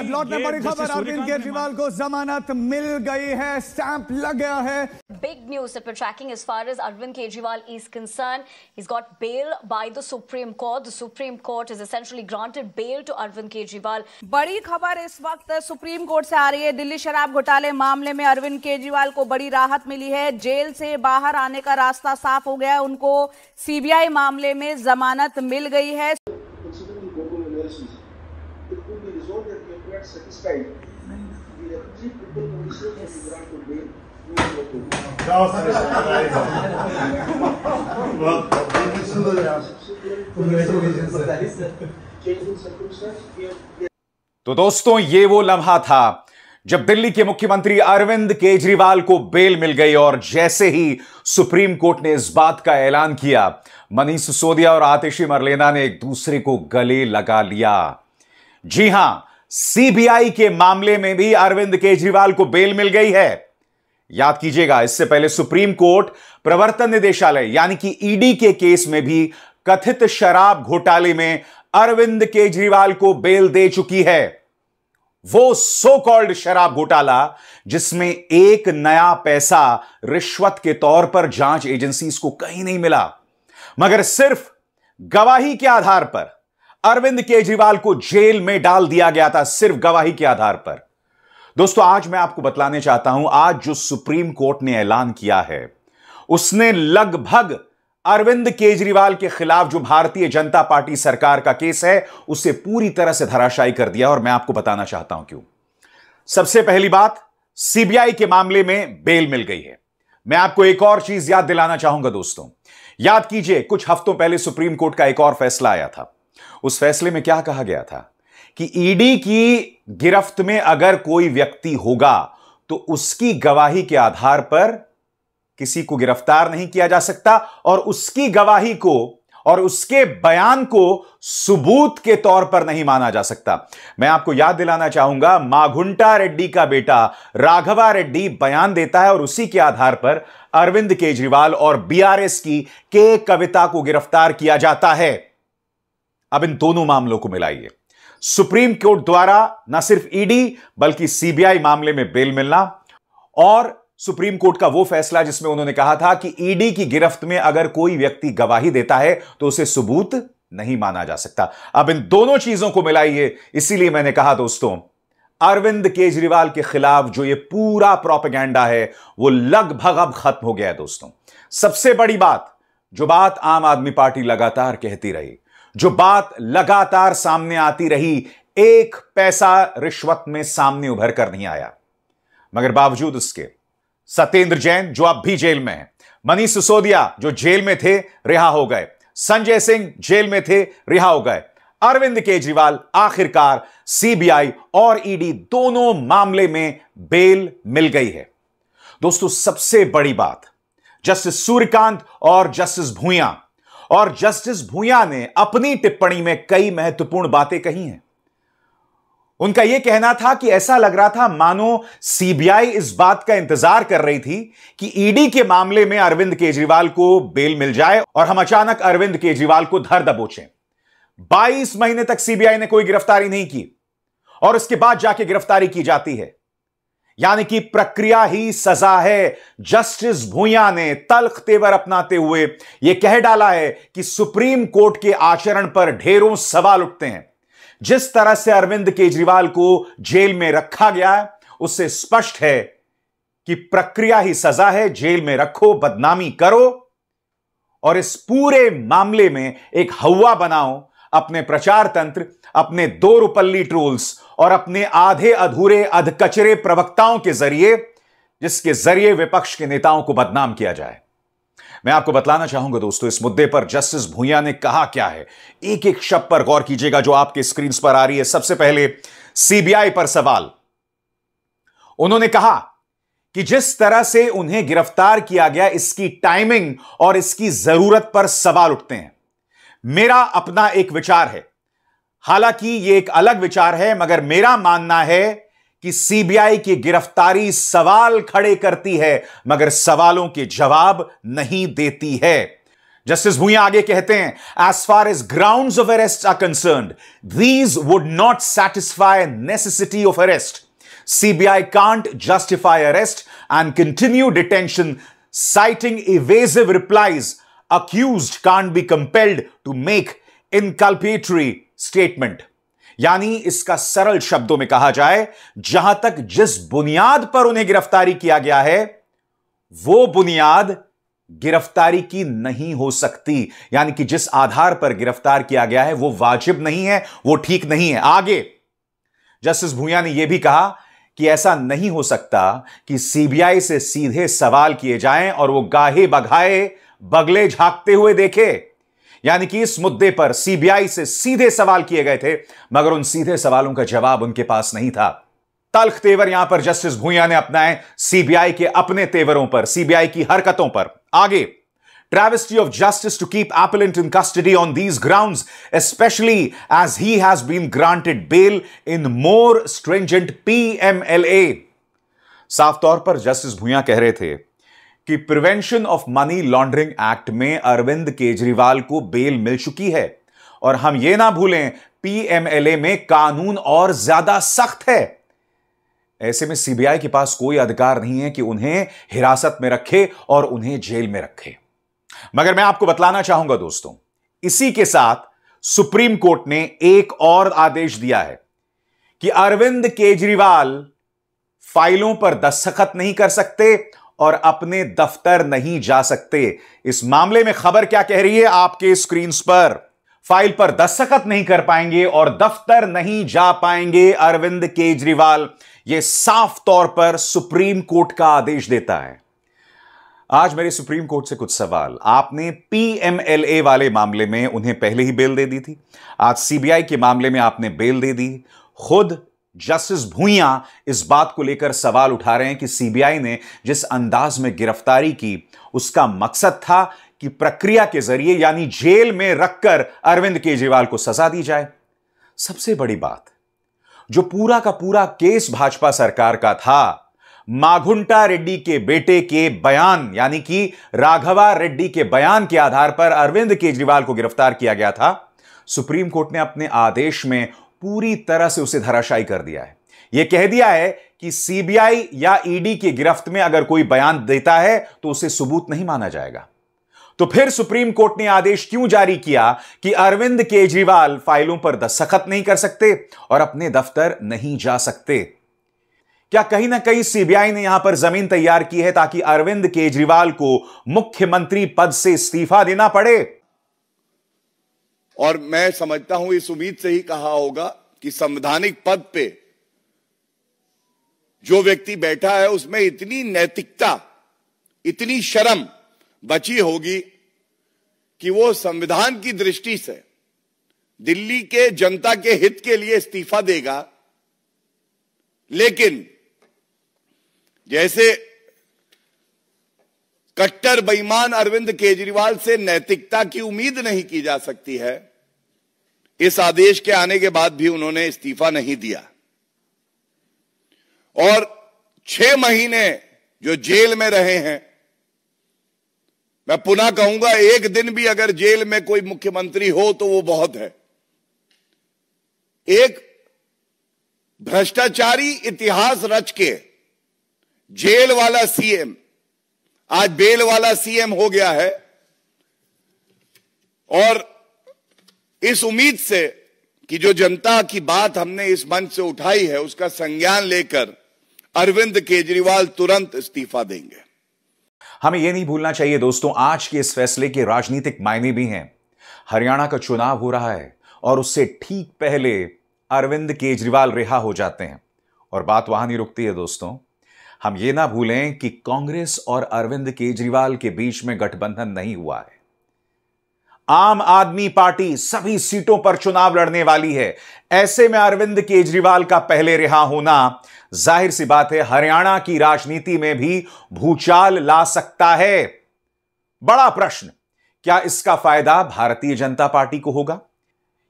लौट में बड़ी खबर, अरविंद केजरीवाल को जमानत मिल गई है, स्टैंप लग गया है। Big news that we're tracking as far as Arvind Kejriwal is concerned. He's got bail by the Supreme Court. The Supreme Court has essentially granted bail to Arvind Kejriwal. बड़ी खबर इस वक्त सुप्रीम कोर्ट से आ रही है। दिल्ली शराब घोटाले मामले में अरविंद केजरीवाल को बड़ी राहत मिली है। जेल से बाहर आने का रास्ता साफ हो गया है। उनको सीबीआई मामले में जमानत मिल गई है। तो दोस्तों, ये वो लम्हा था जब दिल्ली के मुख्यमंत्री अरविंद केजरीवाल को बेल मिल गई और जैसे ही सुप्रीम कोर्ट ने इस बात का ऐलान किया, मनीष सिसोदिया और आतिशी मरलेना ने एक दूसरे को गले लगा लिया। जी हां, सीबीआई के मामले में भी अरविंद केजरीवाल को बेल मिल गई है। याद कीजिएगा, इससे पहले सुप्रीम कोर्ट प्रवर्तन निदेशालय यानी कि ईडी के केस में भी कथित शराब घोटाले में अरविंद केजरीवाल को बेल दे चुकी है। वो सो कॉल्ड शराब घोटाला जिसमें एक नया पैसा रिश्वत के तौर पर जांच एजेंसीज को कहीं नहीं मिला, मगर सिर्फ गवाही के आधार पर अरविंद केजरीवाल को जेल में डाल दिया गया था, सिर्फ गवाही के आधार पर। दोस्तों, आज मैं आपको बतलाने चाहता हूं, आज जो सुप्रीम कोर्ट ने ऐलान किया है, उसने लगभग अरविंद केजरीवाल के खिलाफ जो भारतीय जनता पार्टी सरकार का केस है, उसे पूरी तरह से धराशायी कर दिया। और मैं आपको बताना चाहता हूं क्यों। सबसे पहली बात, सीबीआई के मामले में बेल मिल गई है। मैं आपको एक और चीज याद दिलाना चाहूंगा दोस्तों। याद कीजिए, कुछ हफ्तों पहले सुप्रीम कोर्ट का एक और फैसला आया था। उस फैसले में क्या कहा गया था कि ईडी की गिरफ्त में अगर कोई व्यक्ति होगा तो उसकी गवाही के आधार पर किसी को गिरफ्तार नहीं किया जा सकता और उसकी गवाही को और उसके बयान को सबूत के तौर पर नहीं माना जा सकता। मैं आपको याद दिलाना चाहूंगा, माघुंटा रेड्डी का बेटा राघवा रेड्डी बयान देता है और उसी के आधार पर अरविंद केजरीवाल और बीआरएस की के कविता को गिरफ्तार किया जाता है। अब इन दोनों मामलों को मिलाइए। सुप्रीम कोर्ट द्वारा न सिर्फ ईडी बल्कि सीबीआई मामले में बेल मिलना और सुप्रीम कोर्ट का वो फैसला जिसमें उन्होंने कहा था कि ईडी की गिरफ्त में अगर कोई व्यक्ति गवाही देता है तो उसे सबूत नहीं माना जा सकता। अब इन दोनों चीजों को मिलाइए। इसीलिए मैंने कहा दोस्तों, अरविंद केजरीवाल के खिलाफ जो ये पूरा प्रोपेगेंडा है वो लगभग अब खत्म हो गया है दोस्तों। सबसे बड़ी बात, जो बात आम आदमी पार्टी लगातार कहती रही, जो बात लगातार सामने आती रही, एक पैसा रिश्वत में सामने उभर कर नहीं आया, मगर बावजूद उसके सत्येंद्र जैन जो अब भी जेल में है, मनीष सिसोदिया जो जेल में थे रिहा हो गए, संजय सिंह जेल में थे रिहा हो गए, अरविंद केजरीवाल आखिरकार सीबीआई और ईडी दोनों मामले में बेल मिल गई है। दोस्तों, सबसे बड़ी बात, जस्टिस सूर्यकांत और जस्टिस भूया ने अपनी टिप्पणी में कई महत्वपूर्ण बातें कही हैं। उनका यह कहना था कि ऐसा लग रहा था मानो सीबीआई इस बात का इंतजार कर रही थी कि ईडी के मामले में अरविंद केजरीवाल को बेल मिल जाए और हम अचानक अरविंद केजरीवाल को धर दबोचें। 22 महीने तक सीबीआई ने कोई गिरफ्तारी नहीं की और उसके बाद जाके गिरफ्तारी की जाती है, यानी कि प्रक्रिया ही सजा है। जस्टिस भूया ने तल्ख तेवर अपनाते हुए यह कह डाला है कि सुप्रीम कोर्ट के आचरण पर ढेरों सवाल उठते हैं। जिस तरह से अरविंद केजरीवाल को जेल में रखा गया है, उससे स्पष्ट है कि प्रक्रिया ही सजा है। जेल में रखो, बदनामी करो और इस पूरे मामले में एक हवा बनाओ अपने प्रचार तंत्र, अपने दो रुपल्ली ट्रोल्स और अपने आधे अधूरे अधकचरे प्रवक्ताओं के जरिए, जिसके जरिए विपक्ष के नेताओं को बदनाम किया जाए। मैं आपको बतलाना चाहूंगा दोस्तों, इस मुद्दे पर जस्टिस भूया ने कहा क्या है। एक एक शब्द पर गौर कीजिएगा जो आपके स्क्रीन पर आ रही है। सबसे पहले सीबीआई पर सवाल। उन्होंने कहा कि जिस तरह से उन्हें गिरफ्तार किया गया, इसकी टाइमिंग और इसकी जरूरत पर सवाल उठते हैं। मेरा अपना एक विचार है, हालांकि यह एक अलग विचार है, मगर मेरा मानना है कि सीबीआई की गिरफ्तारी सवाल खड़े करती है मगर सवालों के जवाब नहीं देती है। जस्टिस भूया आगे कहते हैं, as far as grounds of arrest are concerned, these would not satisfy necessity of arrest. CBI can't justify arrest and continue detention, citing evasive replies. Accused can't be compelled to make inculpatory statement. यानी इसका सरल शब्दों में कहा जाए, जहां तक जिस बुनियाद पर उन्हें गिरफ्तारी किया गया है, वो बुनियाद गिरफ्तारी की नहीं हो सकती. यानी कि जिस आधार पर गिरफ्तार किया गया है वो वाजिब नहीं है, वो ठीक नहीं है. आगे जस्टिस भूया ने यह भी कहा कि ऐसा नहीं हो सकता कि सीबीआई से सीधे सवाल किए जाएं और वो गाहे बघाए बगले झांकते हुए देखे. यानी कि इस मुद्दे पर सीबीआई से सीधे सवाल किए गए थे, मगर उन सीधे सवालों का जवाब उनके पास नहीं था. तल्ख तेवर यहां पर जस्टिस भूया ने अपनाए सीबीआई के अपने तेवरों पर, सीबीआई की हरकतों पर. आगे, travesty of justice to keep appellant in custody on these grounds, especially as he has been granted bail in more stringent PMLA. साफ तौर पर जस्टिस भूया कह रहे थे कि prevention of money laundering act में अरविंद केजरीवाल को बेल मिल चुकी है, और हम यह ना भूलें PMLA में कानून और ज्यादा सख्त है. ऐसे में सीबीआई के पास कोई अधिकार नहीं है कि उन्हें हिरासत में रखे और उन्हें जेल में रखे. मगर मैं आपको बतलाना चाहूंगा दोस्तों, इसी के साथ सुप्रीम कोर्ट ने एक और आदेश दिया है कि अरविंद केजरीवाल फाइलों पर दस्तखत नहीं कर सकते और अपने दफ्तर नहीं जा सकते. इस मामले में खबर क्या कह रही है आपके स्क्रीन पर? फाइल पर दस्तखत नहीं कर पाएंगे और दफ्तर नहीं जा पाएंगे अरविंद केजरीवाल. यह साफ तौर पर सुप्रीम कोर्ट का आदेश देता है. आज मेरे सुप्रीम कोर्ट से कुछ सवाल. आपने PMLA वाले मामले में उन्हें पहले ही बेल दे दी थी, आज सीबीआई के मामले में आपने बेल दे दी. खुद जस्टिस भूया इस बात को लेकर सवाल उठा रहे हैं कि सीबीआई ने जिस अंदाज में गिरफ्तारी की, उसका मकसद था कि प्रक्रिया के जरिए यानी जेल में रखकर अरविंद केजरीवाल को सजा दी जाए. सबसे बड़ी बात, जो पूरा का पूरा केस भाजपा सरकार का था, माघुंटा रेड्डी के बेटे के बयान यानी कि राघवा रेड्डी के बयान के आधार पर अरविंद केजरीवाल को गिरफ्तार किया गया था. सुप्रीम कोर्ट ने अपने आदेश में पूरी तरह से उसे धराशायी कर दिया है. यह कह दिया है कि सीबीआई या ईडी की गिरफ्त में अगर कोई बयान देता है तो उसे सबूत नहीं माना जाएगा. तो फिर सुप्रीम कोर्ट ने आदेश क्यों जारी किया कि अरविंद केजरीवाल फाइलों पर दस्तखत नहीं कर सकते और अपने दफ्तर नहीं जा सकते? क्या कहीं ना कहीं सीबीआई ने यहां पर जमीन तैयार की है ताकि अरविंद केजरीवाल को मुख्यमंत्री पद से इस्तीफा देना पड़े? और मैं समझता हूं इस उम्मीद से ही कहा होगा कि संवैधानिक पद पे जो व्यक्ति बैठा है उसमें इतनी नैतिकता, इतनी शर्म बची होगी कि वो संविधान की दृष्टि से दिल्ली के जनता के हित के लिए इस्तीफा देगा. लेकिन जैसे कट्टर बेईमान अरविंद केजरीवाल से नैतिकता की उम्मीद नहीं की जा सकती है, इस आदेश के आने के बाद भी उन्होंने इस्तीफा नहीं दिया. और 6 महीने जो जेल में रहे हैं, मैं पुनः कहूंगा, एक दिन भी अगर जेल में कोई मुख्यमंत्री हो तो वो बहुत है. एक भ्रष्टाचारी इतिहास रच के जेल वाला सीएम आज बेल वाला सीएम हो गया है. और इस उम्मीद से कि जो जनता की बात हमने इस मंच से उठाई है उसका संज्ञान लेकर अरविंद केजरीवाल तुरंत इस्तीफा देंगे. हमें यह नहीं भूलना चाहिए दोस्तों, आज के इस फैसले के राजनीतिक मायने भी हैं. हरियाणा का चुनाव हो रहा है और उससे ठीक पहले अरविंद केजरीवाल रिहा हो जाते हैं. और बात वहां नहीं रुकती है दोस्तों. हम ये ना भूलें कि कांग्रेस और अरविंद केजरीवाल के बीच में गठबंधन नहीं हुआ है. आम आदमी पार्टी सभी सीटों पर चुनाव लड़ने वाली है. ऐसे में अरविंद केजरीवाल का पहले रिहा होना जाहिर सी बात है हरियाणा की राजनीति में भी भूचाल ला सकता है. बड़ा प्रश्न, क्या इसका फायदा भारतीय जनता पार्टी को होगा?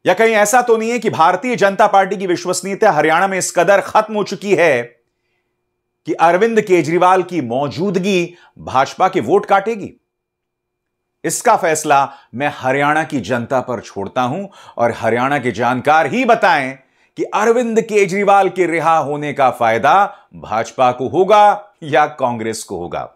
या कहीं ऐसा तो नहीं है कि भारतीय जनता पार्टी की विश्वसनीयता हरियाणा में इस कदर खत्म हो चुकी है कि अरविंद केजरीवाल की मौजूदगी भाजपा के वोट काटेगी? इसका फैसला मैं हरियाणा की जनता पर छोड़ता हूं और हरियाणा के जानकार ही बताएं कि अरविंद केजरीवाल के रिहा होने का फायदा भाजपा को होगा या कांग्रेस को होगा।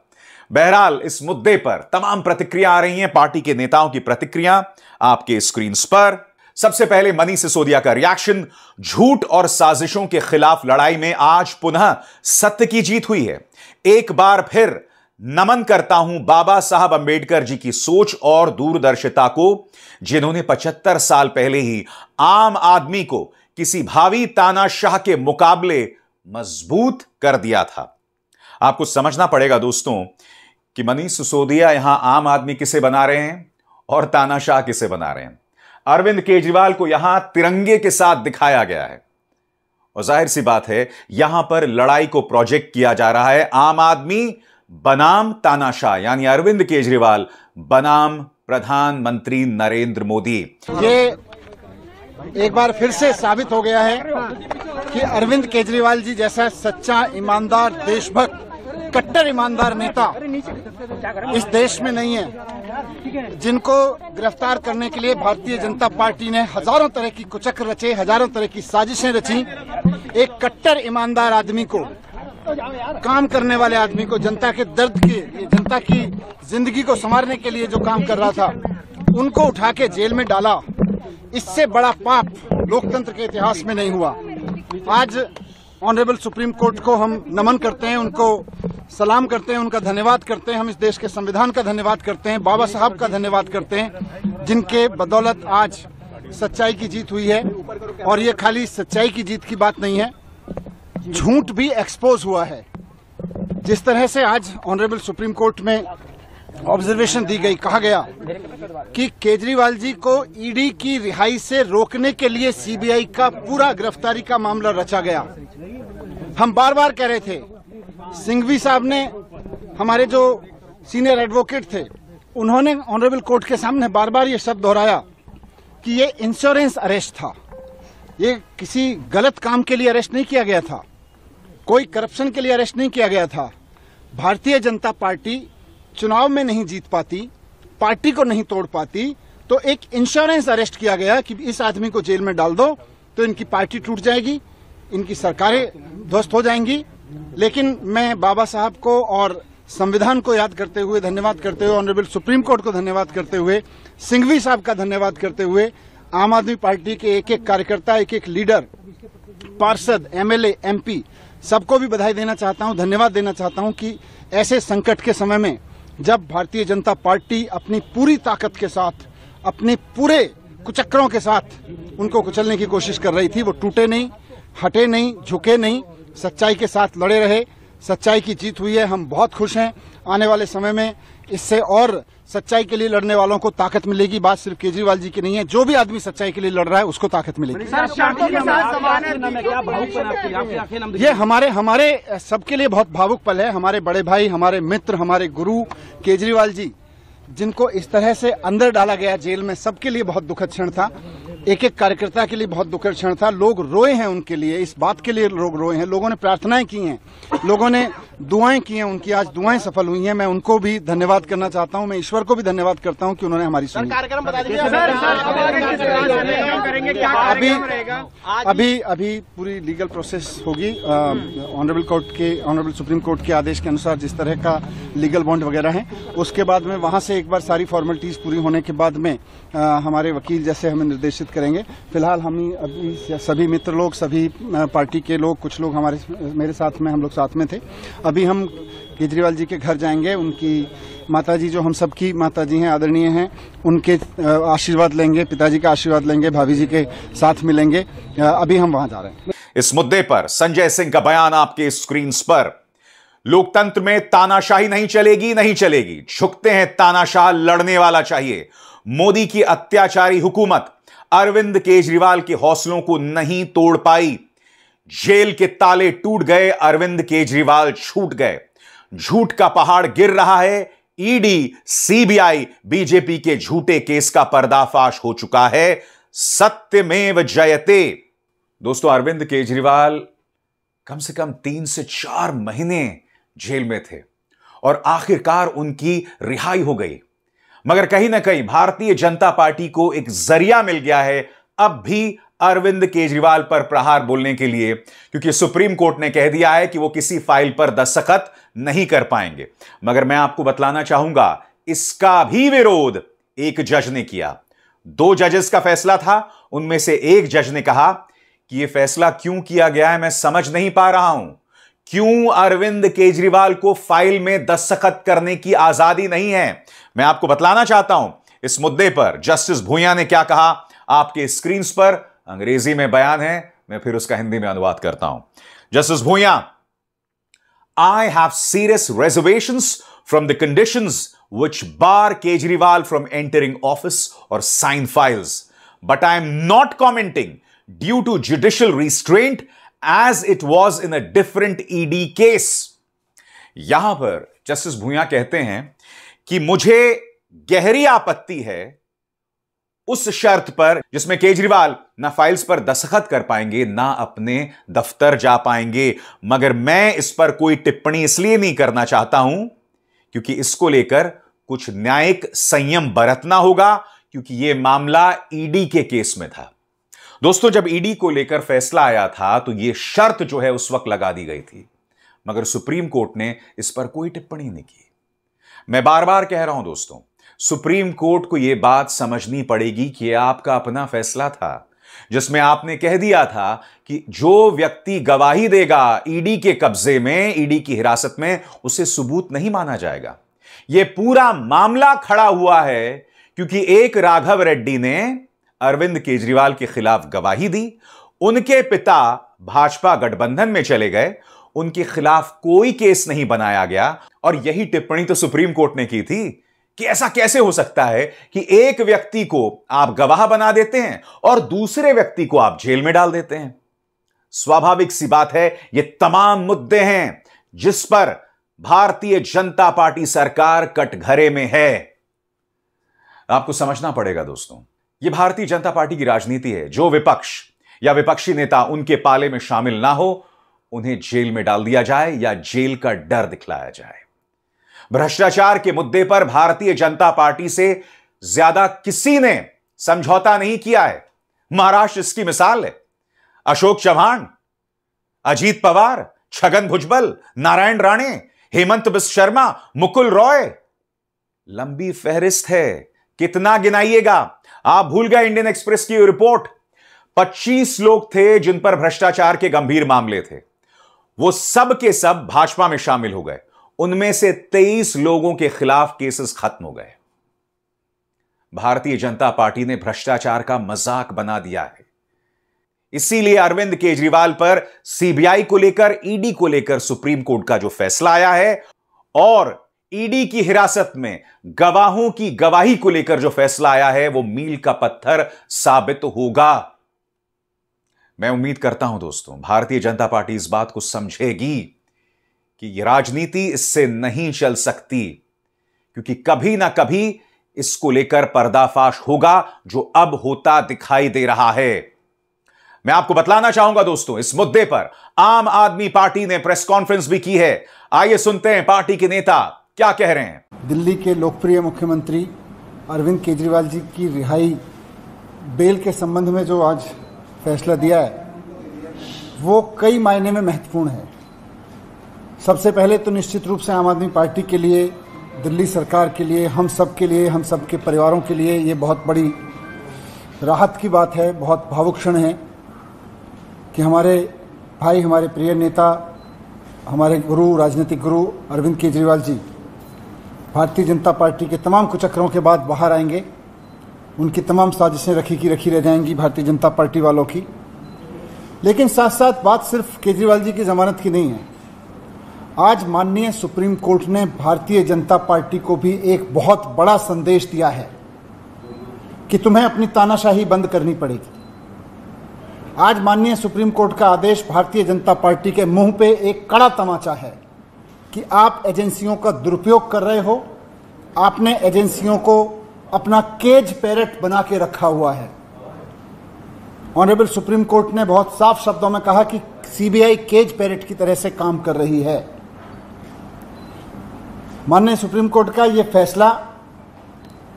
बहरहाल इस मुद्दे पर तमाम प्रतिक्रिया आ रही हैं, पार्टी के नेताओं की प्रतिक्रिया आपके स्क्रीन पर। सबसे पहले मनीष सिसोदिया का रिएक्शन। झूठ और साजिशों के खिलाफ लड़ाई में आज पुनः सत्य की जीत हुई है। एक बार फिर नमन करता हूं बाबा साहब अंबेडकर जी की सोच और दूरदर्शिता को, जिन्होंने 75 साल पहले ही आम आदमी को किसी भावी तानाशाह के मुकाबले मजबूत कर दिया था। आपको समझना पड़ेगा दोस्तों कि मनीष सिसोदिया यहां आम आदमी किसे बना रहे हैं और तानाशाह किसे बना रहे हैं। अरविंद केजरीवाल को यहां तिरंगे के साथ दिखाया गया है और जाहिर सी बात है यहां पर लड़ाई को प्रोजेक्ट किया जा रहा है आम आदमी बनाम तानाशाह, यानी अरविंद केजरीवाल बनाम प्रधानमंत्री नरेंद्र मोदी। ये एक बार फिर से साबित हो गया है कि अरविंद केजरीवाल जी जैसा सच्चा, ईमानदार, देशभक्त, कट्टर ईमानदार नेता इस देश में नहीं है। जिनको गिरफ्तार करने के लिए भारतीय जनता पार्टी ने हजारों तरह की कुचक्र रचे, हजारों तरह की साजिशें रची। एक कट्टर ईमानदार आदमी को, काम करने वाले आदमी को, जनता के दर्द के, जनता की जिंदगी को संवारने के लिए जो काम कर रहा था, उनको उठा के जेल में डाला। इससे बड़ा पाप लोकतंत्र के इतिहास में नहीं हुआ। आज ऑनरेबल सुप्रीम कोर्ट को हम नमन करते हैं, उनको सलाम करते हैं, उनका धन्यवाद करते हैं। हम इस देश के संविधान का धन्यवाद करते हैं, बाबा साहब का धन्यवाद करते हैं, जिनके बदौलत आज सच्चाई की जीत हुई है। और ये खाली सच्चाई की जीत की बात नहीं है, झूठ भी एक्सपोज हुआ है। जिस तरह से आज ऑनरेबल सुप्रीम कोर्ट में ऑब्जर्वेशन दी गई, कहा गया कि केजरीवाल जी को ईडी की रिहाई से रोकने के लिए सीबीआई का पूरा गिरफ्तारी का मामला रचा गया। हम बार बार कह रहे थे, सिंघवी साहब ने, हमारे जो सीनियर एडवोकेट थे, उन्होंने ऑनरेबल कोर्ट के सामने बार बार ये शब्द दोहराया कि ये इंश्योरेंस अरेस्ट था, ये किसी गलत काम के लिए अरेस्ट नहीं किया गया था, कोई करप्शन के लिए अरेस्ट नहीं किया गया था। भारतीय जनता पार्टी चुनाव में नहीं जीत पाती, पार्टी को नहीं तोड़ पाती, तो एक इंश्योरेंस अरेस्ट किया गया कि इस आदमी को जेल में डाल दो तो इनकी पार्टी टूट जाएगी, इनकी सरकारें ध्वस्त हो जाएंगी। लेकिन मैं बाबा साहब को और संविधान को याद करते हुए, धन्यवाद करते हुए, ऑनरेबल सुप्रीम कोर्ट को धन्यवाद करते हुए, सिंघवी साहब का धन्यवाद करते हुए, आम आदमी पार्टी के एक एक कार्यकर्ता, एक एक लीडर, पार्षद, एमएलए, एमपी, सबको भी बधाई देना चाहता हूं, धन्यवाद देना चाहता हूं कि ऐसे संकट के समय में जब भारतीय जनता पार्टी अपनी पूरी ताकत के साथ, अपने पूरे कुचक्रों के साथ उनको कुचलने की कोशिश कर रही थी, वो टूटे नहीं, हटे नहीं, झुके नहीं, सच्चाई के साथ लड़े रहे। सच्चाई की जीत हुई है, हम बहुत खुश हैं। आने वाले समय में इससे और सच्चाई के लिए लड़ने वालों को ताकत मिलेगी। बात सिर्फ केजरीवाल जी की नहीं है, जो भी आदमी सच्चाई के लिए लड़ रहा है उसको ताकत मिलेगी। ये हमारे सबके लिए बहुत भावुक पल है। हमारे बड़े भाई, हमारे मित्र, हमारे गुरु केजरीवाल जी, जिनको इस तरह से अंदर डाला गया जेल में, सबके लिए बहुत दुखद क्षण था। एक एक कार्यकर्ता के लिए बहुत दुखद क्षण था। लोग रोए हैं उनके लिए, इस बात के लिए लोग रोए हैं। लोगों ने प्रार्थनाएं की हैं, लोगों ने दुआएं की हैं, उनकी आज दुआएं सफल हुई हैं। मैं उनको भी धन्यवाद करना चाहता हूं। मैं ईश्वर को भी धन्यवाद करता हूं कि उन्होंने हमारी सुनी। अभी पूरी लीगल प्रोसेस होगी। ऑनरेबल सुप्रीम कोर्ट के आदेश के अनुसार जिस तरह का लीगल बॉन्ड वगैरह है, उसके बाद में वहां से एक बार सारी फॉर्मेलिटीज पूरी होने के बाद में हमारे वकील जैसे हमें निर्देशित करेंगे। फिलहाल हम अभी सभी मित्र लोग, सभी पार्टी के लोग, कुछ लोग मेरे साथ में, हम लोग साथ में थे। अभी हम केजरीवाल जी के घर जाएंगे, उनकी माताजी, जो हम सबकी माताजी हैं, आदरणीय हैं, उनके आशीर्वाद लेंगे, पिताजी का आशीर्वाद लेंगे, भाभी जी के साथ मिलेंगे। अभी हम वहां जा रहे हैं। इस मुद्दे पर संजय सिंह का बयान आपके स्क्रीन पर। लोकतंत्र में तानाशाही नहीं चलेगी, नहीं चलेगी। झुकते हैं तानाशाह, लड़ने वाला चाहिए। मोदी की अत्याचारी हुकूमत अरविंद केजरीवाल के हौसलों को नहीं तोड़ पाई। जेल के ताले टूट गए, अरविंद केजरीवाल छूट गए। झूठ का पहाड़ गिर रहा है। ईडी, सीबीआई, बीजेपी के झूठे केस का पर्दाफाश हो चुका है। सत्यमेव जयते। दोस्तों, अरविंद केजरीवाल कम से कम 3 से 4 महीने जेल में थे और आखिरकार उनकी रिहाई हो गई। मगर कहीं ना कहीं भारतीय जनता पार्टी को एक जरिया मिल गया है अब भी अरविंद केजरीवाल पर प्रहार बोलने के लिए, क्योंकि सुप्रीम कोर्ट ने कह दिया है कि वो किसी फाइल पर दस्तखत नहीं कर पाएंगे। मगर मैं आपको बतलाना चाहूंगा, इसका भी विरोध एक जज ने किया। 2 जजेस का फैसला था, उनमें से एक जज ने कहा कि यह फैसला क्यों किया गया है मैं समझ नहीं पा रहा हूं। क्यों अरविंद केजरीवाल को फाइल में दस्तखत करने की आजादी नहीं है? मैं आपको बतलाना चाहता हूं इस मुद्दे पर जस्टिस भूया ने क्या कहा। आपके स्क्रीन पर अंग्रेजी में बयान है, मैं फिर उसका हिंदी में अनुवाद करता हूं। Justice Bhuya, I have serious reservations from the conditions which bar Kejriwal from entering office or sign files, but I am not commenting due to judicial restraint as it was in a different ED case. यहां पर justice भूया कहते हैं कि मुझे गहरी आपत्ति है उस शर्त पर जिसमें केजरीवाल ना फाइल्स पर दस्तखत कर पाएंगे ना अपने दफ्तर जा पाएंगे, मगर मैं इस पर कोई टिप्पणी इसलिए नहीं करना चाहता हूं क्योंकि इसको लेकर कुछ न्यायिक संयम बरतना होगा, क्योंकि यह मामला ईडी के केस में था। दोस्तों, जब ईडी को लेकर फैसला आया था तो यह शर्त जो है उस वक्त लगा दी गई थी, मगर सुप्रीम कोर्ट ने इस पर कोई टिप्पणी नहीं की। मैं बार बार कह रहा हूं दोस्तों, सुप्रीम कोर्ट को यह बात समझनी पड़ेगी कि यह आपका अपना फैसला था, जिसमें आपने कह दिया था कि जो व्यक्ति गवाही देगा ईडी के कब्जे में, ईडी की हिरासत में, उसे सबूत नहीं माना जाएगा। यह पूरा मामला खड़ा हुआ है क्योंकि एक राघव रेड्डी ने अरविंद केजरीवाल के खिलाफ गवाही दी, उनके पिता भाजपा गठबंधन में चले गए, उनके खिलाफ कोई केस नहीं बनाया गया, और यही टिप्पणी तो सुप्रीम कोर्ट ने की थी कि ऐसा कैसे हो सकता है कि एक व्यक्ति को आप गवाह बना देते हैं और दूसरे व्यक्ति को आप जेल में डाल देते हैं। स्वाभाविक सी बात है, ये तमाम मुद्दे हैं जिस पर भारतीय जनता पार्टी सरकार कटघरे में है। आपको समझना पड़ेगा दोस्तों, ये भारतीय जनता पार्टी की राजनीति है। जो विपक्ष या विपक्षी नेता उनके पाले में शामिल ना हो, उन्हें जेल में डाल दिया जाए या जेल का डर दिखलाया जाए। भ्रष्टाचार के मुद्दे पर भारतीय जनता पार्टी से ज्यादा किसी ने समझौता नहीं किया है। महाराष्ट्र इसकी मिसाल है। अशोक चव्हाण, अजीत पवार, छगन भुजबल, नारायण राणे, हेमंत बिस्व शर्मा, मुकुल रॉय, लंबी फहरिस्त है, कितना गिनाइएगा। आप भूल गए इंडियन एक्सप्रेस की रिपोर्ट, 25 लोग थे जिन पर भ्रष्टाचार के गंभीर मामले थे, वो सब के सब भाजपा में शामिल हो गए। उनमें से 23 लोगों के खिलाफ केसेस खत्म हो गए। भारतीय जनता पार्टी ने भ्रष्टाचार का मजाक बना दिया है। इसीलिए अरविंद केजरीवाल पर सीबीआई को लेकर, ईडी को लेकर सुप्रीम कोर्ट का जो फैसला आया है और ईडी की हिरासत में गवाहों की गवाही को लेकर जो फैसला आया है, वो मील का पत्थर साबित होगा। मैं उम्मीद करता हूं दोस्तों, भारतीय जनता पार्टी इस बात को समझेगी कि यह राजनीति इससे नहीं चल सकती, क्योंकि कभी ना कभी इसको लेकर पर्दाफाश होगा, जो अब होता दिखाई दे रहा है। मैं आपको बतलाना चाहूंगा दोस्तों, इस मुद्दे पर आम आदमी पार्टी ने प्रेस कॉन्फ्रेंस भी की है। आइए सुनते हैं पार्टी के नेता क्या कह रहे हैं। दिल्ली के लोकप्रिय मुख्यमंत्री अरविंद केजरीवाल जी की रिहाई बेल के संबंध में जो आज फैसला दिया है, वो कई मायने में महत्वपूर्ण है। सबसे पहले तो निश्चित रूप से आम आदमी पार्टी के लिए, दिल्ली सरकार के लिए, हम सब के लिए, हम सब के परिवारों के लिए ये बहुत बड़ी राहत की बात है, बहुत भावुक क्षण है कि हमारे भाई, हमारे प्रिय नेता, हमारे गुरु, राजनीतिक गुरु अरविंद केजरीवाल जी भारतीय जनता पार्टी के तमाम कुचक्रों के बाद बाहर आएंगे। उनकी तमाम साजिशें रखी की रखी रह जाएंगी भारतीय जनता पार्टी वालों की। लेकिन साथ साथ बात सिर्फ केजरीवाल जी की जमानत की नहीं है। आज माननीय सुप्रीम कोर्ट ने भारतीय जनता पार्टी को भी एक बहुत बड़ा संदेश दिया है कि तुम्हें अपनी तानाशाही बंद करनी पड़ेगी। आज माननीय सुप्रीम कोर्ट का आदेश भारतीय जनता पार्टी के मुंह पे एक कड़ा तमाचा है कि आप एजेंसियों का दुरुपयोग कर रहे हो। आपने एजेंसियों को अपना केज पैरेट बना के रखा हुआ है। ऑनरेबल सुप्रीम कोर्ट ने बहुत साफ शब्दों में कहा कि सीबीआई केज पैरेट की तरह से काम कर रही है। माननीय सुप्रीम कोर्ट का यह फैसला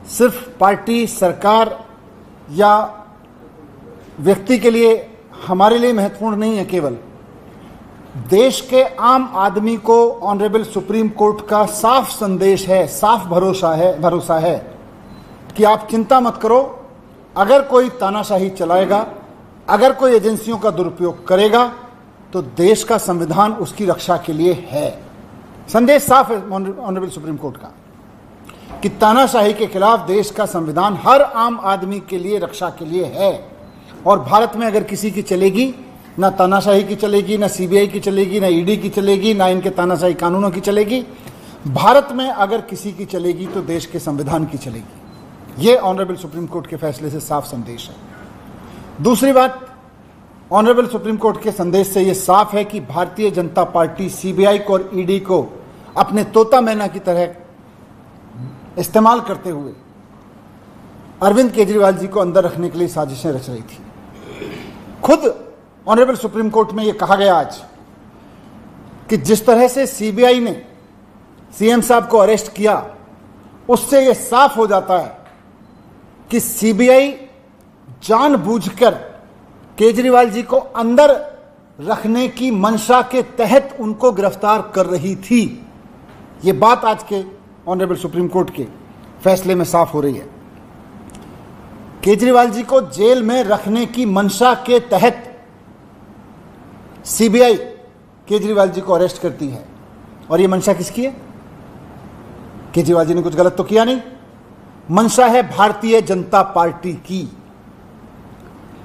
सिर्फ पार्टी, सरकार या व्यक्ति के लिए, हमारे लिए महत्वपूर्ण नहीं है। केवल देश के आम आदमी को ऑनरेबल सुप्रीम कोर्ट का साफ संदेश है, साफ भरोसा है कि आप चिंता मत करो, अगर कोई तानाशाही चलाएगा, अगर कोई एजेंसियों का दुरुपयोग करेगा, तो देश का संविधान उसकी रक्षा के लिए है। संदेश साफ है ऑनरेबल सुप्रीम कोर्ट का कि तानाशाही के खिलाफ देश का संविधान हर आम आदमी के लिए रक्षा के लिए है। और भारत में अगर किसी की चलेगी, ना तानाशाही की चलेगी, ना सीबीआई की चलेगी, ना ईडी की चलेगी, ना इनके तानाशाही कानूनों की चलेगी। भारत में अगर किसी की चलेगी तो देश के संविधान की चलेगी। यह ऑनरेबल सुप्रीम कोर्ट के फैसले से साफ संदेश है। दूसरी बात, ऑनरेबल सुप्रीम कोर्ट के संदेश से यह साफ है कि भारतीय जनता पार्टी सीबीआई को और ईडी को अपने तोता मैना की तरह इस्तेमाल करते हुए अरविंद केजरीवाल जी को अंदर रखने के लिए साजिशें रच रही थी। खुद ऑनरेबल सुप्रीम कोर्ट में यह कहा गया आज कि जिस तरह से सीबीआई ने सीएम साहब को अरेस्ट किया, उससे यह साफ हो जाता है कि सीबीआई जानबूझकर केजरीवाल जी को अंदर रखने की मंशा के तहत उनको गिरफ्तार कर रही थी। यह बात आज के ऑनरेबल सुप्रीम कोर्ट के फैसले में साफ हो रही है। केजरीवाल जी को जेल में रखने की मंशा के तहत सीबीआई केजरीवाल जी को अरेस्ट करती है। और यह मंशा किसकी है? केजरीवाल जी ने कुछ गलत तो किया नहीं। मंशा है भारतीय जनता पार्टी की।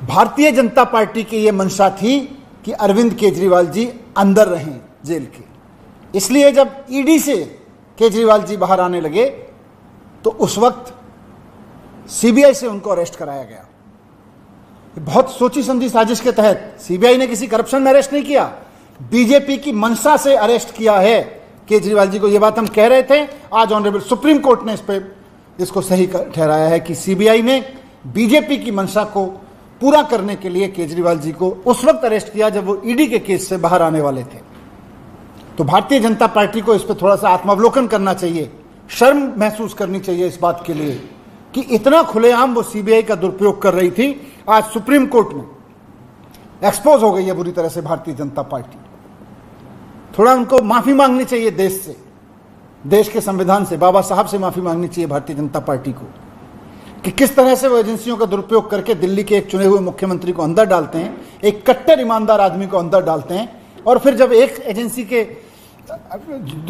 भारतीय जनता पार्टी की यह मंशा थी कि अरविंद केजरीवाल जी अंदर रहें जेल के। इसलिए जब ईडी से केजरीवाल जी बाहर आने लगे तो उस वक्त सीबीआई से उनको अरेस्ट कराया गया। बहुत सोची समझी साजिश के तहत सीबीआई ने किसी करप्शन में अरेस्ट नहीं किया, बीजेपी की मंशा से अरेस्ट किया है केजरीवाल जी को। यह बात हम कह रहे थे, आज ऑनरेबल सुप्रीम कोर्ट ने इसको सही ठहराया है कि सीबीआई ने बीजेपी की मंशा को पूरा करने के लिए केजरीवाल जी को उस वक्त अरेस्ट किया जब वो ईडी के केस से बाहर आने वाले थे। तो भारतीय जनता पार्टी को इस पर थोड़ा सा आत्मावलोकन करना चाहिए, शर्म महसूस करनी चाहिए इस बात के लिए कि इतना खुलेआम वो सीबीआई का दुरुपयोग कर रही थी। आज सुप्रीम कोर्ट में एक्सपोज हो गई है बुरी तरह से भारतीय जनता पार्टी। थोड़ा उनको माफी मांगनी चाहिए देश से, देश के संविधान से, बाबा साहब से माफी मांगनी चाहिए भारतीय जनता पार्टी को कि किस तरह से वो एजेंसियों का दुरुपयोग करके दिल्ली के एक चुने हुए मुख्यमंत्री को अंदर डालते हैं, एक कट्टर ईमानदार आदमी को अंदर डालते हैं, और फिर जब एक एजेंसी के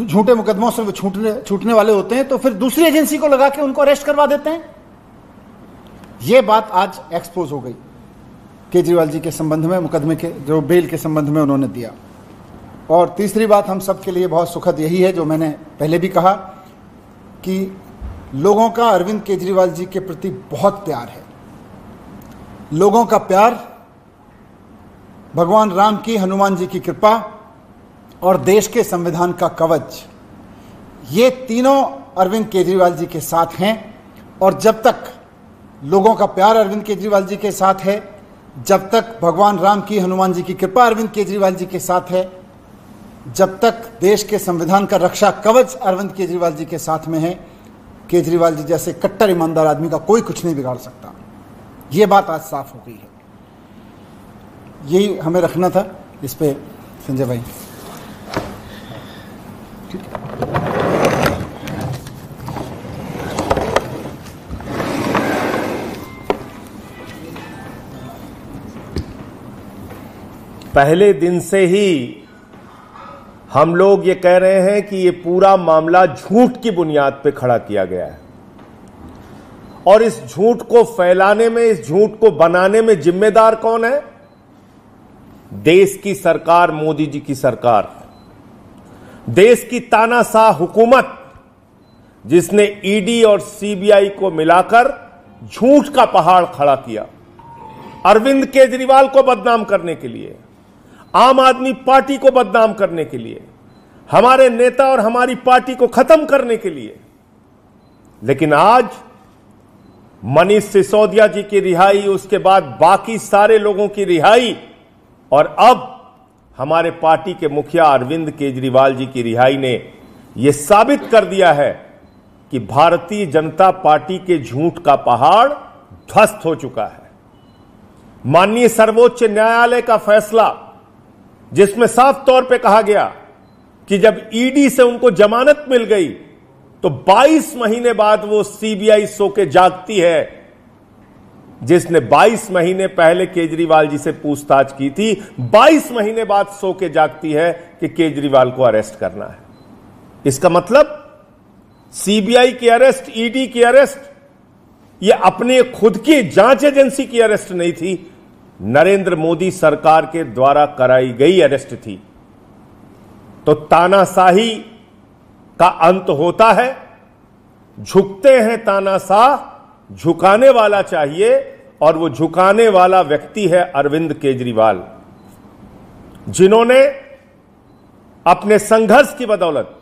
झूठे मुकदमों से वो छूटने वाले होते हैं तो फिर दूसरी एजेंसी को लगा के उनको अरेस्ट करवा देते हैं। यह बात आज एक्सपोज हो गई केजरीवाल जी के संबंध में, मुकदमे के जो बेल के संबंध में उन्होंने दिया। और तीसरी बात हम सब के लिए बहुत सुखद यही है, जो मैंने पहले भी कहा कि लोगों का अरविंद केजरीवाल जी के प्रति बहुत प्यार है। लोगों का प्यार, भगवान राम की, हनुमान जी की कृपा और देश के संविधान का कवच, ये तीनों अरविंद केजरीवाल जी के साथ हैं। और जब तक लोगों का प्यार अरविंद केजरीवाल जी के साथ है, जब तक भगवान राम की, हनुमान जी की कृपा अरविंद केजरीवाल जी के साथ है, जब तक देश के संविधान का रक्षा कवच अरविंद केजरीवाल जी के साथ में है, केजरीवाल जी जैसे कट्टर ईमानदार आदमी का कोई कुछ नहीं बिगाड़ सकता। यह बात आज साफ हो गई है। यही हमें रखना था इस पे संजय भाई। पहले दिन से ही हम लोग ये कह रहे हैं कि ये पूरा मामला झूठ की बुनियाद पे खड़ा किया गया है, और इस झूठ को फैलाने में, इस झूठ को बनाने में जिम्मेदार कौन है? देश की सरकार, मोदी जी की सरकार, देश की तानाशाह हुकूमत, जिसने ईडी और सीबीआई को मिलाकर झूठ का पहाड़ खड़ा किया अरविंद केजरीवाल को बदनाम करने के लिए, आम आदमी पार्टी को बदनाम करने के लिए, हमारे नेता और हमारी पार्टी को खत्म करने के लिए। लेकिन आज मनीष सिसोदिया जी की रिहाई, उसके बाद बाकी सारे लोगों की रिहाई, और अब हमारे पार्टी के मुखिया अरविंद केजरीवाल जी की रिहाई ने यह साबित कर दिया है कि भारतीय जनता पार्टी के झूठ का पहाड़ ध्वस्त हो चुका है। माननीय सर्वोच्च न्यायालय का फैसला, जिसमें साफ तौर पे कहा गया कि जब ईडी से उनको जमानत मिल गई तो 22 महीने बाद वो सीबीआई सो के जागती है, जिसने 22 महीने पहले केजरीवाल जी से पूछताछ की थी, 22 महीने बाद सो के जागती है कि केजरीवाल को अरेस्ट करना है। इसका मतलब सीबीआई की अरेस्ट, ईडी की अरेस्ट, ये अपने खुद की जांच एजेंसी की अरेस्ट नहीं थी, नरेंद्र मोदी सरकार के द्वारा कराई गई अरेस्ट थी। तो तानाशाही का अंत होता है, झुकते हैं तानाशाह, झुकाने वाला चाहिए, और वो झुकाने वाला व्यक्ति है अरविंद केजरीवाल, जिन्होंने अपने संघर्ष की बदौलत,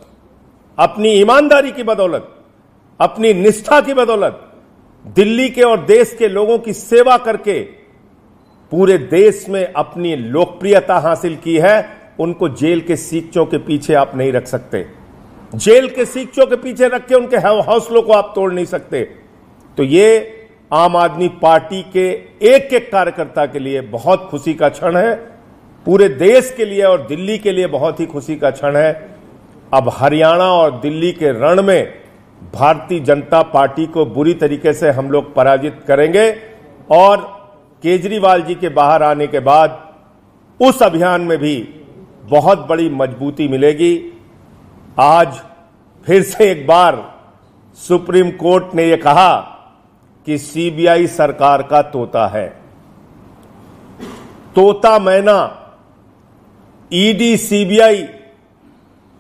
अपनी ईमानदारी की बदौलत, अपनी निष्ठा की बदौलत दिल्ली के और देश के लोगों की सेवा करके पूरे देश में अपनी लोकप्रियता हासिल की है। उनको जेल के सीकचों के पीछे आप नहीं रख सकते, जेल के सीकचों के पीछे रख के उनके हौसलों को आप तोड़ नहीं सकते। तो ये आम आदमी पार्टी के एक एक कार्यकर्ता के लिए बहुत खुशी का क्षण है, पूरे देश के लिए और दिल्ली के लिए बहुत ही खुशी का क्षण है। अब हरियाणा और दिल्ली के रण में भारतीय जनता पार्टी को बुरी तरीके से हम लोग पराजित करेंगे, और केजरीवाल जी के बाहर आने के बाद उस अभियान में भी बहुत बड़ी मजबूती मिलेगी। आज फिर से एक बार सुप्रीम कोर्ट ने यह कहा कि सीबीआई सरकार का तोता है। तोता मैना, ईडी, सीबीआई,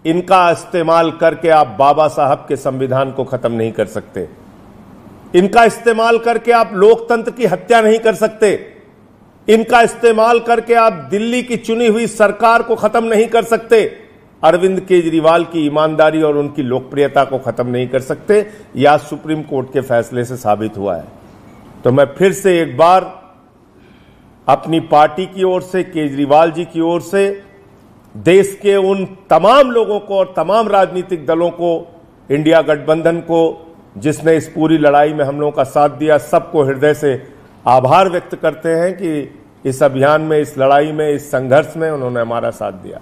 इनका इस्तेमाल करके आप बाबा साहब के संविधान को खत्म नहीं कर सकते। इनका इस्तेमाल करके आप लोकतंत्र की हत्या नहीं कर सकते। इनका इस्तेमाल करके आप दिल्ली की चुनी हुई सरकार को खत्म नहीं कर सकते। अरविंद केजरीवाल की ईमानदारी और उनकी लोकप्रियता को खत्म नहीं कर सकते। यह सुप्रीम कोर्ट के फैसले से साबित हुआ है। तो मैं फिर से एक बार अपनी पार्टी की ओर से, केजरीवाल जी की ओर से, देश के उन तमाम लोगों को और तमाम राजनीतिक दलों को, इंडिया गठबंधन को, जिसने इस पूरी लड़ाई में हम लोगों का साथ दिया, सबको हृदय से आभार व्यक्त करते हैं कि इस अभियान में, इस लड़ाई में, इस संघर्ष में उन्होंने हमारा साथ दिया।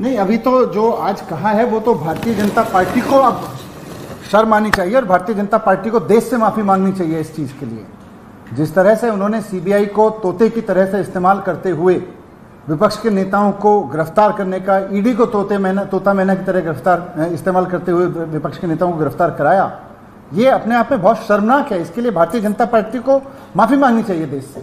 नहीं, अभी तो जो आज कहा है वो तो भारतीय जनता पार्टी को अब शर्म आनी चाहिए और भारतीय जनता पार्टी को देश से माफी मांगनी चाहिए इस चीज के लिए। जिस तरह से उन्होंने सीबीआई को तोते की तरह से इस्तेमाल करते हुए विपक्ष के नेताओं को गिरफ्तार करने का, ईडी को तोता मैना की तरह इस्तेमाल करते हुए विपक्ष के नेताओं को गिरफ्तार कराया, ये अपने आप में बहुत शर्मनाक है। इसके लिए भारतीय जनता पार्टी को माफी मांगनी चाहिए देश से।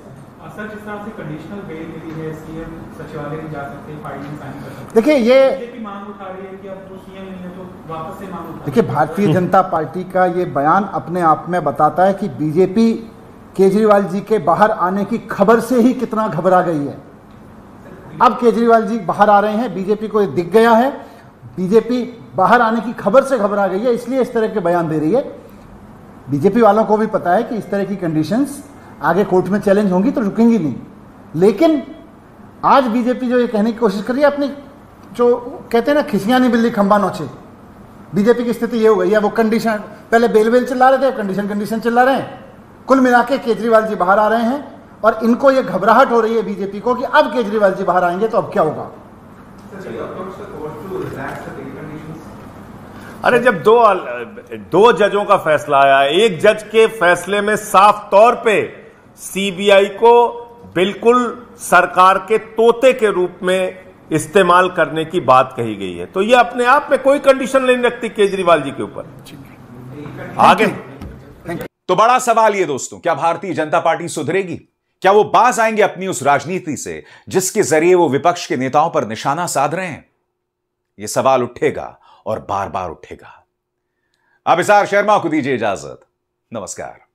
सर, जिस तरह से कंडीशनल बेल मिली है, सीएम सचिवालय में जा सकते हैं, फाइल में साइन कर सकते हैं। देखिए, ये बीजेपी मांग उठा रही है कि अब तो सीएम नहीं है तो वापस से मांग उठा। देखिए, भारतीय जनता पार्टी का ये बयान अपने आप में बताता है कि बीजेपी केजरीवाल जी के बाहर आने की खबर से ही कितना घबरा गई है। अब केजरीवाल जी बाहर आ रहे हैं, बीजेपी को ये दिख गया है, बीजेपी बाहर आने की खबर से घबरा गई है, इसलिए इस तरह के बयान दे रही है। बीजेपी वालों को भी पता है कि इस तरह की कंडीशंस आगे कोर्ट में चैलेंज होंगी तो रुकेंगी नहीं। लेकिन आज बीजेपी जो ये कहने की कोशिश कर रही है, अपनी जो कहते हैं ना, खिसियां नहीं बिल्ली खंबा नोचे, बीजेपी की स्थिति ये हो गई है। वो कंडीशन, पहले बेल चिल्ला रहे थे, कंडीशन चिल्ला रहे हैं। कुल मिला के केजरीवाल जी बाहर आ रहे हैं और इनको ये घबराहट हो रही है बीजेपी को कि अब केजरीवाल जी बाहर आएंगे तो अब क्या होगा। अरे, जब दो जजों का फैसला आया, एक जज के फैसले में साफ तौर पे सीबीआई को बिल्कुल सरकार के तोते के रूप में इस्तेमाल करने की बात कही गई है, तो ये अपने आप में कोई कंडीशन नहीं रखती केजरीवाल जी के ऊपर। आगे तो बड़ा सवाल ये दोस्तों, क्या भारतीय जनता पार्टी सुधरेगी? क्या वो बाज आएंगे अपनी उस राजनीति से जिसके जरिए वो विपक्ष के नेताओं पर निशाना साध रहे हैं? यह सवाल उठेगा और बार बार उठेगा। अब इज़हार शर्मा को दीजिए इजाजत। नमस्कार।